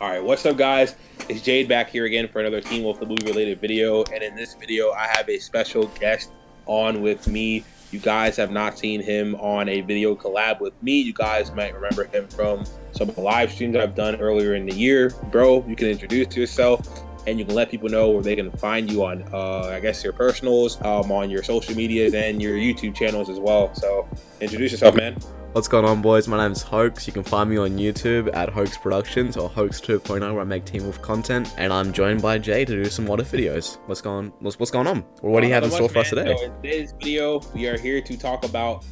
All right, what's up, guys? It's Jade back here again for another Teen Wolf the Movie related video. And in this video, I have a special guest on with me. You guys have not seen him on a video collab with me. You guys might remember him from some of the live streams I've done earlier in the year. Bro, you can introduce yourself and you can let people know where they can find you on, I guess, your personals, on your social medias and your YouTube channels as well. So introduce yourself, man. What's going on, boys? My name's Hoax. You can find me on YouTube at Hoax Productions or Hoax 2.0, where I make Teen Wolf content, and I'm joined by Jay to do some what if videos. What's going on? Or what do you have in store for us today? So in today's video, we are here to talk about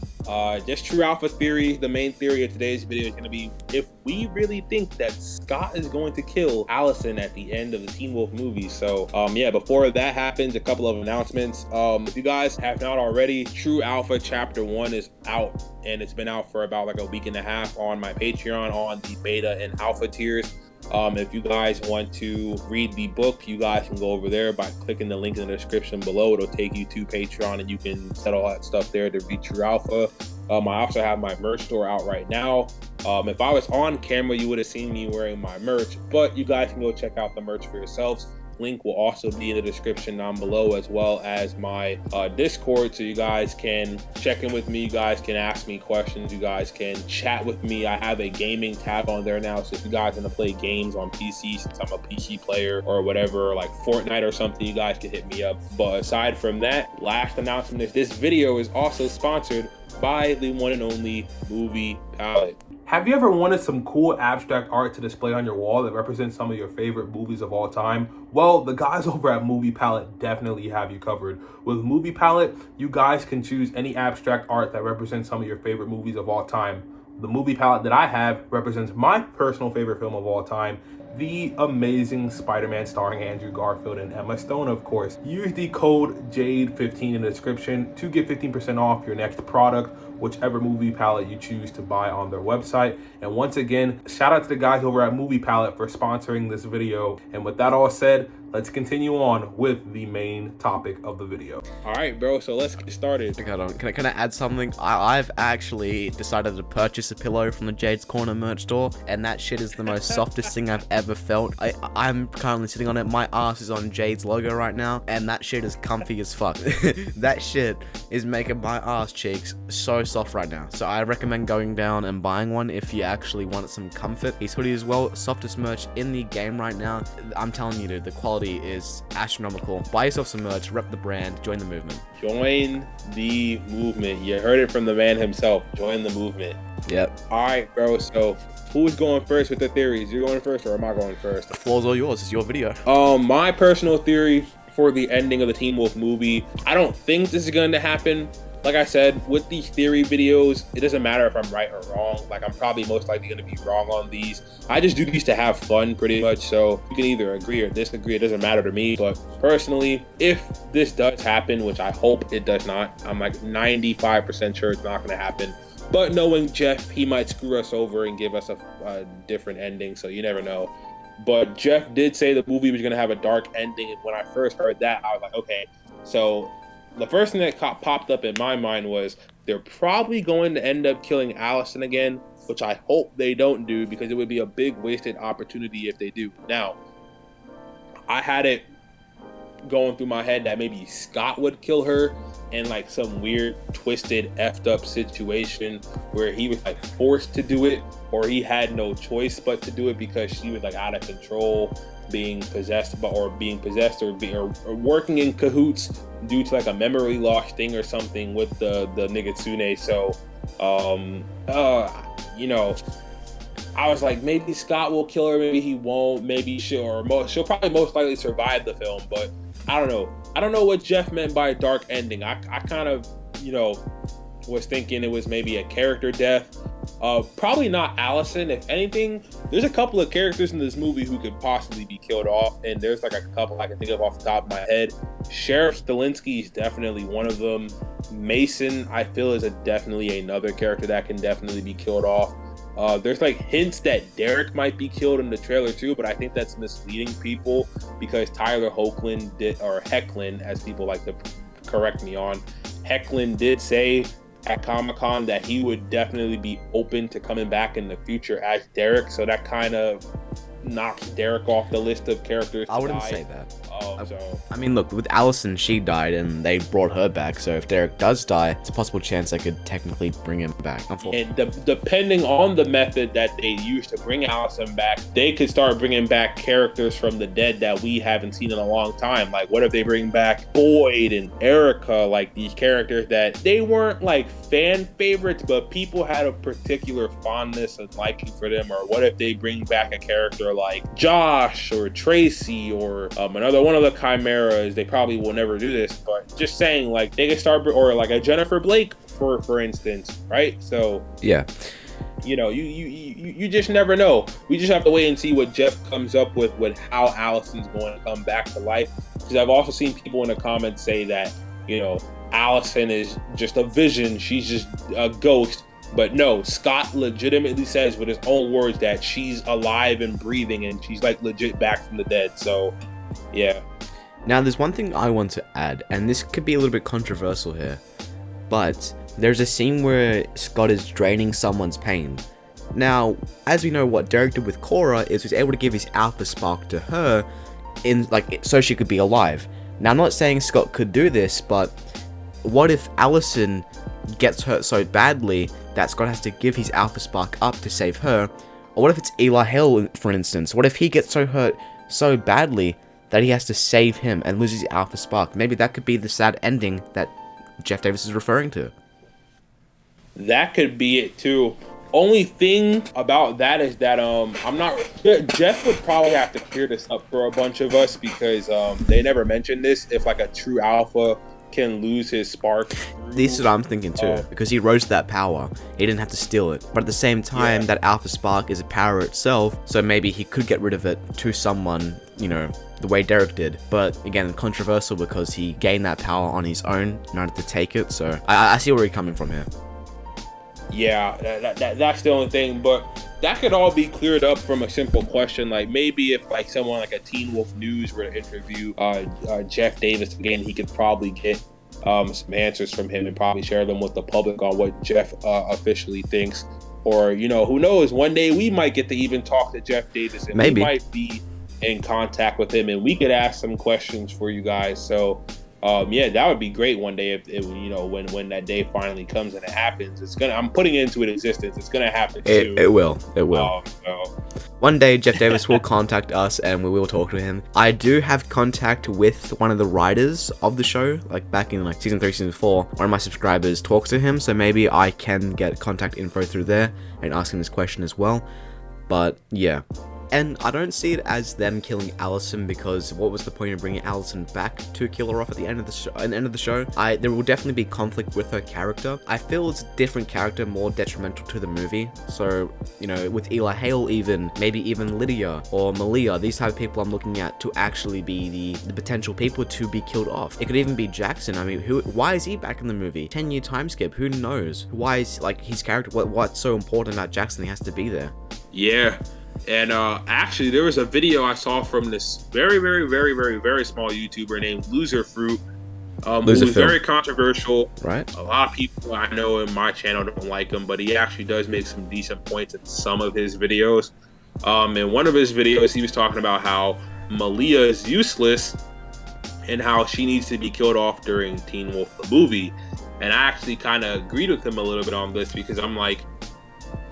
just true alpha theory. The main theory of today's video is going to be if we really think that Scott is going to kill Allison at the end of the Teen Wolf movie. So yeah, before that happens, a couple of announcements. If you guys have not already, True Alpha Chapter 1 is out, and it's been out for about like a week and a half on my Patreon on the beta and alpha tiers. If you guys want to read the book, you guys can go over there by clicking the link in the description below. It'll take you to Patreon and you can set all that stuff there to read True Alpha. I also have my merch store out right now. If I was on camera, you would have seen me wearing my merch, but you guys can go check out the merch for yourselves. Link will also be in the description down below, as well as my Discord, so you guys can check in with me. You guys can ask me questions. You guys can chat with me. I have a gaming tab on there now, so if you guys want to play games on PC, since I'm a PC player or whatever, like Fortnite or something, you guys can hit me up. But aside from that, last announcement is this video is also sponsored by the one and only Movie Palette. Have you ever wanted some cool abstract art to display on your wall that represents some of your favorite movies of all time? Well, the guys over at Movie Palette definitely have you covered. With Movie Palette, you guys can choose any abstract art that represents some of your favorite movies of all time. The Movie Palette that I have represents my personal favorite film of all time, the Amazing Spider-Man starring Andrew Garfield and Emma Stone, of course. Use the code JADE15 in the description to get 15% off your next product, whichever Movie Palette you choose to buy on their website. And once again, shout out to the guys over at Movie Palette for sponsoring this video. And with that all said, let's continue on with the main topic of the video. All right, bro, so let's get started. Can I add something? I've actually decided to purchase a pillow from the Jades Corner merch store, and that shit is the most softest thing I've ever felt. I'm currently sitting on it. My ass is on Jade's logo right now, and that shit is comfy as fuck. That shit is making my ass cheeks so soft right now. So I recommend going down and buying one if you actually want some comfort. These hoodies as well, softest merch in the game right now. I'm telling you, dude, the quality is astronomical. Buy yourself some merch, rep the brand, join the movement. Join the movement. You heard it from the man himself. Join the movement. Yep. All right, bro. So who's going first with the theories? You're going first or am I going first? The floor's all yours. It's your video. My personal theory for the ending of the Teen Wolf movie, I don't think this is going to happen. Like I said, with these theory videos, it doesn't matter if I'm right or wrong. Like, I'm probably most likely going to be wrong on these. I just do these to have fun, pretty much. So you can either agree or disagree. It doesn't matter to me. But personally, if this does happen, which I hope it does not, I'm like 95% sure it's not going to happen. But knowing Jeff, he might screw us over and give us a different ending. So you never know. But Jeff did say the movie was going to have a dark ending. And when I first heard that, I was like, okay, so the first thing that popped up in my mind was they're probably going to end up killing Allison again, which I hope they don't do, because it would be a big wasted opportunity if they do. Now, I had it going through my head that maybe Scott would kill her in like some weird, twisted, effed up situation where he was like forced to do it, or he had no choice but to do it because she was like out of control, being possessed or working in cahoots due to like a memory loss thing or something with the Kitsune. So you know, I was like, maybe Scott will kill her, maybe he won't, maybe she'll probably most likely survive the film. But I don't know what Jeff meant by a dark ending. I kind of, you know, was thinking it was maybe a character death. Probably not Allison. If anything, there's a couple of characters in this movie who could possibly be killed off, and there's like a couple I can think of off the top of my head. Sheriff Stilinski is definitely one of them. Mason, I feel, is definitely another character that can definitely be killed off. There's like hints that Derek might be killed in the trailer too, but I think that's misleading people because Tyler Hoechlin did, or Hoechlin as people like to correct me on, Hoechlin did say at Comic-Con that he would definitely be open to coming back in the future as Derek. So that kind of knocks Derek off the list of characters. I wouldn't say that. So I mean, look, with Allison, she died and they brought her back. So if Derek does die, it's a possible chance they could technically bring him back. And depending on the method that they use to bring Allison back, they could start bringing back characters from the dead that we haven't seen in a long time. Like, what if they bring back Boyd and Erica, like these characters that they weren't like fan favorites, but people had a particular fondness and liking for them? Or what if they bring back a character like Josh or Tracy or another one of the Chimeras? They probably will never do this, but just saying, like, they could start, or like a Jennifer Blake for instance, right? So yeah, you know, you just never know. We just have to wait and see what Jeff comes up with how Allison's going to come back to life. Because I've also seen people in the comments say that, you know, Allison is just a vision, she's just a ghost. But no, Scott legitimately says with his own words that she's alive and breathing and she's like legit back from the dead. So yeah. Now there's one thing I want to add, and this could be a little bit controversial here, but there's a scene where Scott is draining someone's pain. Now, as we know, what Derek did with Cora is he was able to give his alpha spark to her so she could be alive. Now, I'm not saying Scott could do this, but what if Allison gets hurt so badly that Scott has to give his alpha spark up to save her? Or what if it's Eli Hale, for instance? What if he gets so hurt so badly that he has to save him and loses his alpha spark? Maybe that could be the sad ending that Jeff Davis is referring to. That could be it too. Only thing about that is that I'm not. Jeff would probably have to clear this up for a bunch of us because they never mentioned this. If like a true alpha can lose his spark. This is what I'm thinking too, because he rose that power. He didn't have to steal it. But at the same time, that alpha spark is a power itself, so maybe he could get rid of it to someone, you know, the way Derek did. But again, controversial because he gained that power on his own, not to take it. So I see where you're coming from here. Yeah, that's the only thing. But that could all be cleared up from a simple question. Like maybe if like someone like a Teen Wolf News were to interview Jeff Davis again, he could probably get some answers from him and probably share them with the public on what Jeff officially thinks. Or, you know, who knows, one day we might get to even talk to Jeff Davis and maybe we might be in contact with him and we could ask some questions for you guys. So yeah, that would be great one day if you know, when that day finally comes and it happens. I'm putting it into existence. It's gonna happen soon. It will. So. One day Jeff Davis will contact us and we will talk to him. I do have contact with one of the writers of the show, like back in like season 3, season 4. One of my subscribers talks to him, so maybe I can get contact info through there and ask him this question as well. But yeah. And I don't see it as them killing Allison, because what was the point of bringing Allison back to kill her off at the end of the show? There will definitely be conflict with her character. I feel it's a different character, more detrimental to the movie. So, you know, with Eli Hale even, maybe even Lydia or Malia, these type of people I'm looking at to actually be the potential people to be killed off. It could even be Jackson. I mean, why is he back in the movie? 10-year time skip, who knows? Why is, like, his character, what's so important about Jackson he has to be there? Yeah. And actually, there was a video I saw from this very, very, very, very, very small YouTuber named Loser Fruit, who was very controversial. Right. A lot of people I know in my channel don't like him, but he actually does make some decent points in some of his videos. In one of his videos, he was talking about how Malia is useless and how she needs to be killed off during Teen Wolf the movie. And I actually kind of agreed with him a little bit on this, because I'm like,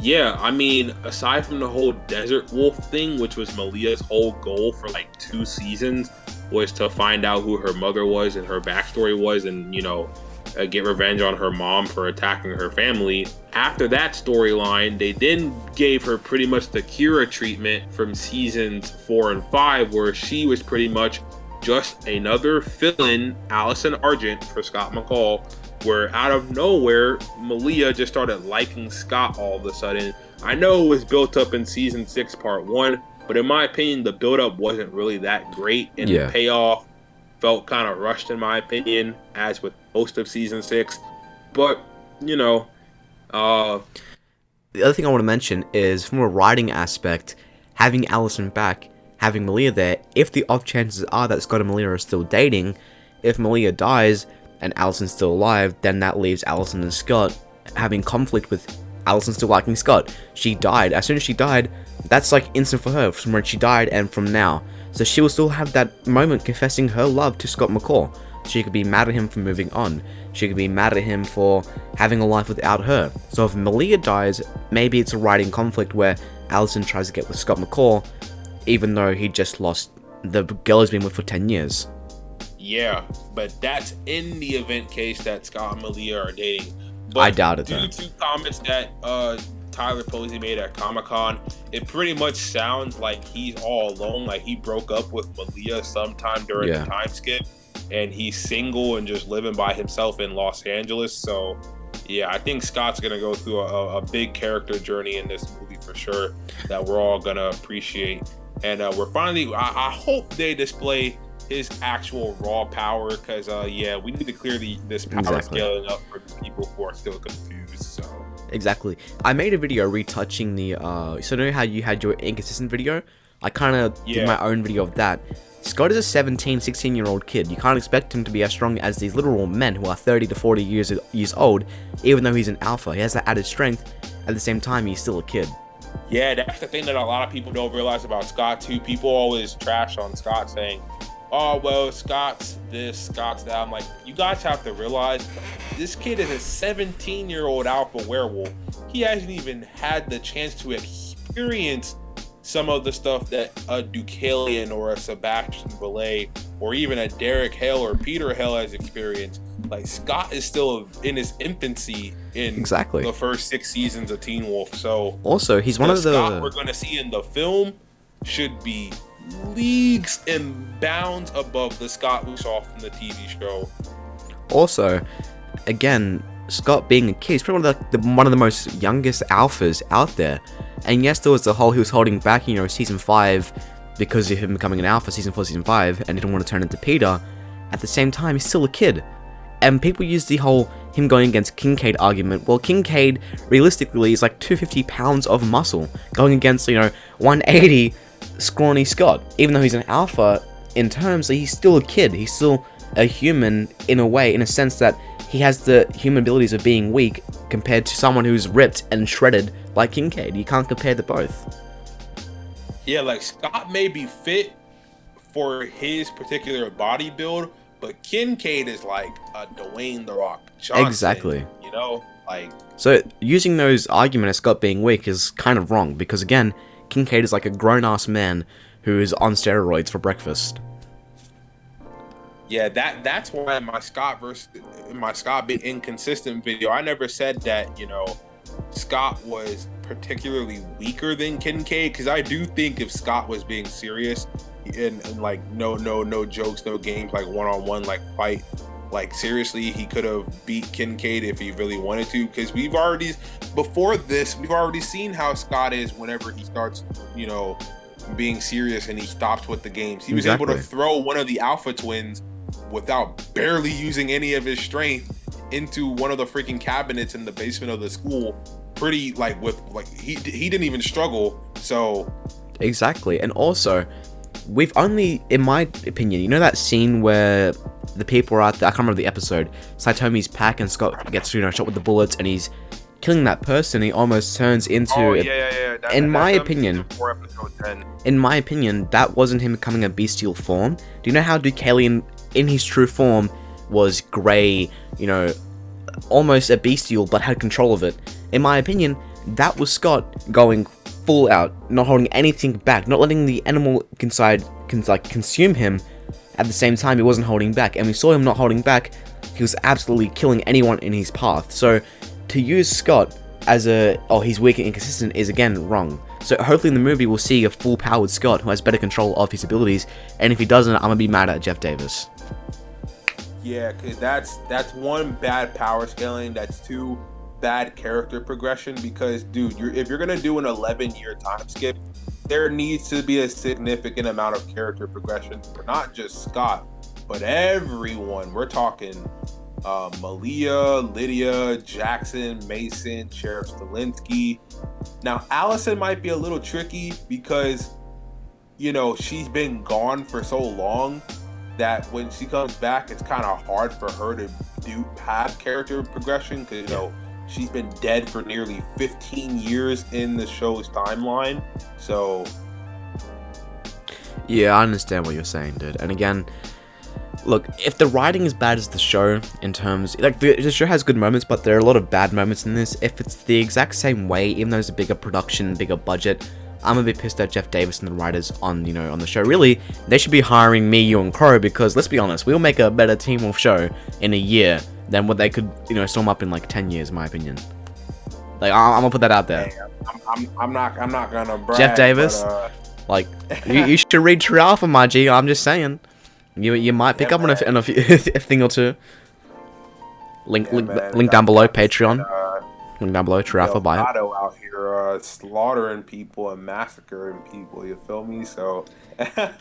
yeah, I mean, aside from the whole Desert Wolf thing, which was Malia's whole goal for like 2 seasons, was to find out who her mother was and her backstory was, and, you know, get revenge on her mom for attacking her family. After that storyline, they then gave her pretty much the Kira treatment from seasons 4 and 5, where she was pretty much just another fill-in Allison Argent for Scott McCall, where out of nowhere, Malia just started liking Scott all of a sudden. I know it was built up in season 6, part 1, but in my opinion, the build-up wasn't really that great, and the payoff felt kind of rushed in my opinion, as with most of season 6. But, you know, the other thing I want to mention is, from a writing aspect, having Allison back, having Malia there, if the off chances are that Scott and Malia are still dating, if Malia dies and Allison's still alive, then that leaves Allison and Scott having conflict with Allison still liking Scott. She died. As soon as she died, that's like instant for her from when she died and from now. So she will still have that moment confessing her love to Scott McCall. She could be mad at him for moving on. She could be mad at him for having a life without her. So if Malia dies, maybe it's a writing conflict where Allison tries to get with Scott McCall, even though he just lost the girl he's been with for 10 years. Yeah, but that's in the event case that Scott and Malia are dating. But I doubt it, though. Due to comments that Tyler Posey made at Comic-Con, it pretty much sounds like he's all alone. Like he broke up with Malia sometime during the time skip, and he's single and just living by himself in Los Angeles. So yeah, I think Scott's gonna go through a big character journey in this movie for sure that we're all gonna appreciate. And we're finally, I hope they display his actual raw power, because yeah, we need to clear this power scaling up for people who are still confused. So exactly, I made a video retouching the so you know how you had your inconsistent video? I kind of did my own video of that. Scott is a 16-year-old kid. You can't expect him to be as strong as these literal men who are 30 to 40 years old, even though he's an alpha. He has that added strength. At the same time, he's still a kid. Yeah, that's the thing that a lot of people don't realize about Scott too. People always trash on Scott, saying, oh, well, Scott's this, Scott's that. I'm like, you guys have to realize this kid is a 17-year-old alpha werewolf. He hasn't even had the chance to experience some of the stuff that a Deucalion or a Sebastian Vallet or even a Derek Hale or Peter Hale has experienced. Like, Scott is still in his infancy in the first 6 seasons of Teen Wolf. So also, he's one of the Scott we're going to see in the film should be leagues and bounds above the Scott we saw from the TV show. Also, again, Scott being a kid, he's probably one of the most youngest alphas out there. And yes, there was the whole he was holding back, you know, season 5 because of him becoming an alpha, season 4, season 5, and didn't want to turn into Peter. At the same time, he's still a kid. And people use the whole him going against Kincaid argument. Well, Kincaid realistically is like 250 pounds of muscle going against, you know, 180 scrawny Scott. Even though he's an alpha in terms, he's still a kid. He's still a human in a way, in a sense that he has the human abilities of being weak compared to someone who's ripped and shredded like Kincaid. You can't compare the both. Yeah, like Scott may be fit for his particular body build, but Kincaid is like a Dwayne The Rock Johnson. Exactly. You know, like. So using those arguments as Scott being weak is kind of wrong, because again, Kincaid is like a grown-ass man who is on steroids for breakfast. Yeah, that's why my Scott being inconsistent video, I never said that, you know, Scott was particularly weaker than Kincaid, because I do think if Scott was being serious and like no jokes, no games, like one-on-one, like fight, like seriously, he could have beat Kincaid if he really wanted to, because we've already seen how Scott is whenever he starts, you know, being serious and he stops with the games. He was able to throw one of the Alpha twins without barely using any of his strength into one of the freaking cabinets in the basement of the school. Pretty like with like he didn't even struggle. So exactly. And also, we've only, in my opinion, you know that scene where the people are out there, I can't remember the episode, Saitomi's pack and Scott gets, you know, shot with the bullets and he's killing that person, he almost turns into in my opinion, that wasn't him becoming a bestial form. Do you know how Deucalion in his true form was grey, you know, almost a bestial, but had control of it? In my opinion, that was Scott going full out, not holding anything back, not letting the animal inside consume him. At the same time, he wasn't holding back, and we saw him not holding back. He was absolutely killing anyone in his path. So to use Scott as he's weak and inconsistent is again wrong. So hopefully in the movie we'll see a full-powered Scott who has better control of his abilities, and if he doesn't, I'm gonna be mad at Jeff Davis. Yeah, cause that's one, bad power scaling. That's two, bad character progression. Because dude, if you're gonna do an 11-year time skip, there needs to be a significant amount of character progression for not just Scott, but everyone. We're talking Malia, Lydia, Jackson, Mason, Sheriff Stilinski. Now, Allison might be a little tricky because, you know, she's been gone for so long that when she comes back, it's kind of hard for her to have character progression, because, you know, She's been dead for nearly 15 years in the show's timeline. So yeah, I understand what you're saying, dude. And again, look, if the writing is bad as the show, in terms, like, the show has good moments, but there are a lot of bad moments in this. If it's the exact same way, even though it's a bigger production, bigger budget, I'm a bit pissed at Jeff Davis and the writers on, on the show. Really, they should be hiring me, you, and Crow, because let's be honest, we'll make a better Teen Wolf show in a year than what they could, storm up in like 10 years, in my opinion. Like, I'm gonna put that out there. Hey, I'm not gonna brag. Jeff Davis, like, you should read True Alpha, my G. I'm just saying. You might pick up on a thing or two. Link down below, Patreon. Link down below, True Alpha, buy it. Out here slaughtering people and massacring people, you feel me? So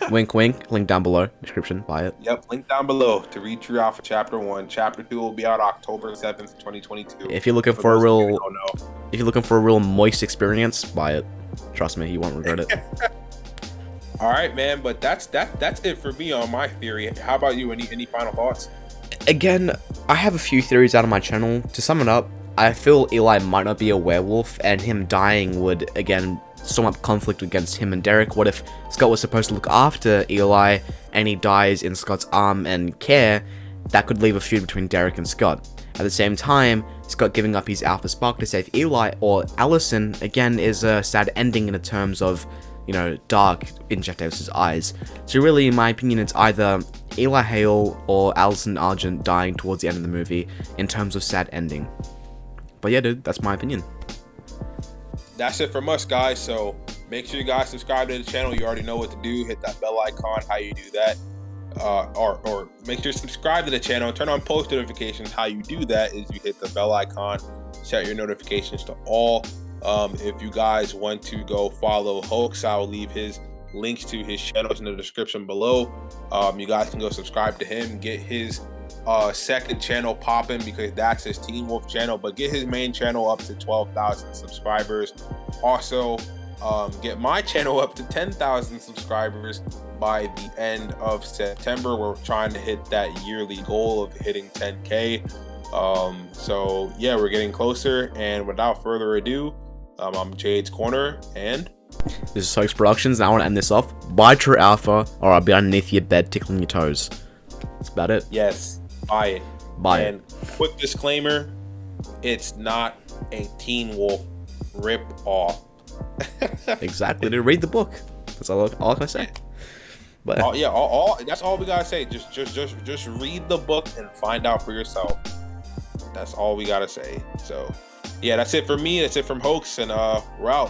wink wink, link down below, description, buy it. Yep, link down below to read True Alpha Chapter 1. Chapter 2 will be out October 7th, 2022. If you're looking for a real moist experience, buy it. Trust me, you won't regret it. All right, man, but that's it for me on my theory. How about you? Any final thoughts? Again, I have a few theories out of my channel. To sum it up, I feel Eli might not be a werewolf, and him dying would, again, sum up conflict against him and Derek. What if Scott was supposed to look after Eli, and he dies in Scott's arm and care? That could leave a feud between Derek and Scott. At the same time, Scott giving up his alpha spark to save Eli or Allison, again, is a sad ending in the terms of, dark in Jeff Davis's eyes. So really, in my opinion, it's either Eli Hale or Allison Argent dying towards the end of the movie in terms of sad ending. But yeah, dude, that's my opinion. That's it from us, guys. So make sure you guys subscribe to the channel. You already know what to do. Hit that bell icon. How you do that? Or make sure to subscribe to the channel and turn on post notifications. How you do that is you hit the bell icon, set your notifications to all. If you guys want to go follow Hoax, I'll leave his links to his channels in the description below. You guys can go subscribe to him, get his second channel popping, because that's his Teen Wolf channel, but get his main channel up to 12,000 subscribers. Also, get my channel up to 10,000 subscribers by the end of September. We're trying to hit that yearly goal of hitting 10K. So yeah, we're getting closer, and without further ado, I'm Jade's Corner, and this is Hoax Productions, and I want to end this off. Buy True Alpha, or I'll be underneath your bed tickling your toes. That's about it. Yes, buy it. And quick disclaimer, it's not a Teen Wolf rip-off. Exactly, to read the book. That's all I can say. But that's all we gotta say. Just read the book and find out for yourself. That's all we gotta say. So yeah, that's it for me. That's it from Hoax, and we're out.